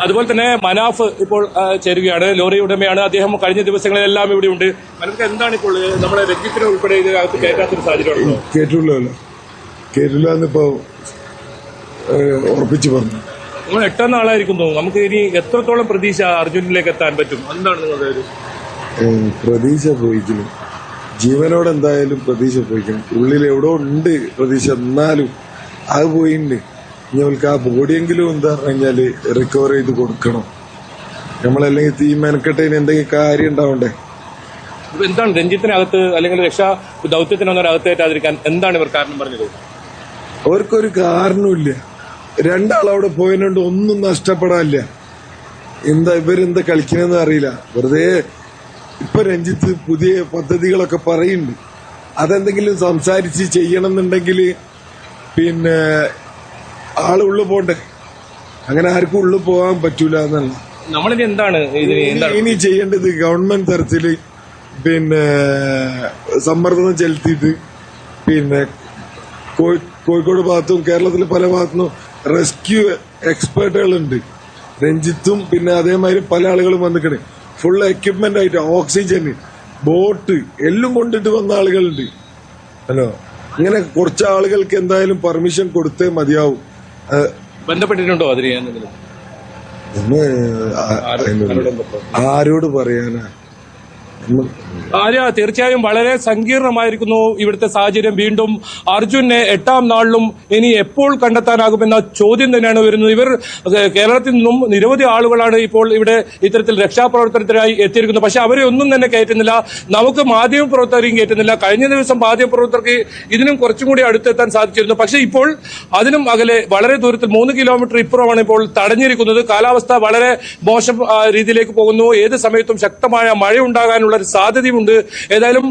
അതുപോലെ തന്നെ മനാഫ് ഇപ്പോൾ ചേരുകയാണ്. ലോറി ഉടമയാണ് അദ്ദേഹം. കഴിഞ്ഞ ദിവസങ്ങളിലെല്ലാം ഇവിടെ ഉണ്ട്. മനസ്സിൽ എന്താണ് ഇപ്പോൾ നമ്മുടെ രഞ്ജിത്തിനെ ഉൾപ്പെടെ ഇതിനകത്ത് കയറ്റാത്തൊരു സാഹചര്യം? കേട്ടില്ല എന്നിപ്പോ ഉറപ്പിച്ചു പറഞ്ഞു. നമ്മൾ 8 നാളായിരിക്കുന്നു. നമുക്ക് ഇനി എത്രത്തോളം പ്രതീക്ഷ അർജുനിലേക്ക് എത്താൻ പറ്റും? എന്താണ് നിങ്ങളുടെ ഒരു പ്രതീക്ഷ? പോയിക്കണം, ജീവനോട് എന്തായാലും പ്രതീക്ഷ പോയിക്കണം. ഉള്ളിൽ എവിടെ ഉണ്ട് പ്രതീക്ഷ, എന്നാലും അത് പോയിട്ടുണ്ട്. ഞങ്ങൾക്ക് ആ ബോഡിയെങ്കിലും എന്താ പറഞ്ഞാല് റിക്കവർ ചെയ്ത് കൊടുക്കണം. നമ്മളല്ലെങ്കിൽ തീ മെനക്കെട്ടതിന് എന്തെങ്കിലും കാര്യം ഉണ്ടാവണ്ടേ? എന്താണ് രഞ്ജിത്തിനകത്ത് അല്ലെങ്കിൽ രക്ഷാ ദൌത്യത്തിനൊന്നും അകത്തേറ്റാതിരിക്കാൻ എന്താണ് ഇവർ കാരണം പറഞ്ഞത്? അവർക്കൊരു കാരണമില്ല. രണ്ടാളവിടെ പോയതുകൊണ്ട് ഒന്നും നഷ്ടപ്പെടാനില്ല. ഇവരെന്താ കളിക്കണെന്ന് അറിയില്ല. വെറുതെ ഇപ്പൊ രഞ്ജിത്ത് പുതിയ പദ്ധതികളൊക്കെ പറയുന്നുണ്ട്. അതെന്തെങ്കിലും സംസാരിച്ച് ചെയ്യണമെന്നുണ്ടെങ്കിൽ പിന്നെ ആളുള്ളു പോണ്ടേ. അങ്ങനെ ആർക്കും ഉള്ളു പോകാൻ പറ്റൂല എന്നല്ല. നമ്മളിനി എന്താണ് ഇനി ചെയ്യേണ്ടത്? ഗവൺമെന്റ് തരത്തില് പിന്നെ സമ്മർദ്ദം ചെലുത്തിയിട്ട് പിന്നെ കോഴിക്കോട് ഭാഗത്തും കേരളത്തിലെ പല ഭാഗത്തുനിന്നും റെസ്ക്യൂ എക്സ്പേർട്ടുകളുണ്ട്. രഞ്ജിത്തും പിന്നെ അതേമാതിരി പല ആളുകളും വന്നിക്കണേ. ഫുൾ എക്യുപ്മെന്റ് ആയിട്ട് ഓക്സിജൻ, ബോട്ട് എല്ലാം കൊണ്ടിട്ട് വന്ന ആളുകളുണ്ട്. ഹലോ, ഇങ്ങനെ കുറച്ച് ആളുകൾക്ക് എന്തായാലും പെർമിഷൻ കൊടുത്തേ മതിയാവും. ബന്ധപ്പെട്ടിട്ടുണ്ടോ അതിന്? ആരോട് പറയാനാ? തീർച്ചയായും വളരെ സങ്കീർണമായിരിക്കുന്നു ഇവിടുത്തെ സാഹചര്യം. വീണ്ടും അർജുനെ 8ാം നാളിലും ഇനി എപ്പോൾ കണ്ടെത്താനാകുമെന്ന ചോദ്യം തന്നെയാണ് വരുന്നത്. ഇവർ കേരളത്തിൽ നിന്നും നിരവധി ആളുകളാണ് ഇപ്പോൾ ഇവിടെ ഇത്തരത്തിൽ രക്ഷാപ്രവർത്തനത്തിനായി എത്തിയിരിക്കുന്നത്. പക്ഷെ അവരെ ഒന്നും തന്നെ കയറ്റുന്നില്ല. നമുക്ക് മാധ്യമപ്രവർത്തകരെയും കയറ്റുന്നില്ല. കഴിഞ്ഞ ദിവസം മാധ്യമപ്രവർത്തകർക്ക് ഇതിനും കുറച്ചും കൂടി അടുത്തെത്താൻ സാധിച്ചിരുന്നു. പക്ഷെ ഇപ്പോൾ അതിനും അകലെ വളരെ ദൂരത്തിൽ 3 കിലോമീറ്റർ ഇപ്പുറമാണ് ഇപ്പോൾ തടഞ്ഞിരിക്കുന്നത്. കാലാവസ്ഥ വളരെ മോശം രീതിയിലേക്ക് പോകുന്നു. ഏത് സമയത്തും ശക്തമായ മഴ ഉണ്ടാകാനുള്ള ഒരു സാധ്യതയുമുണ്ട്. ഏതായാലും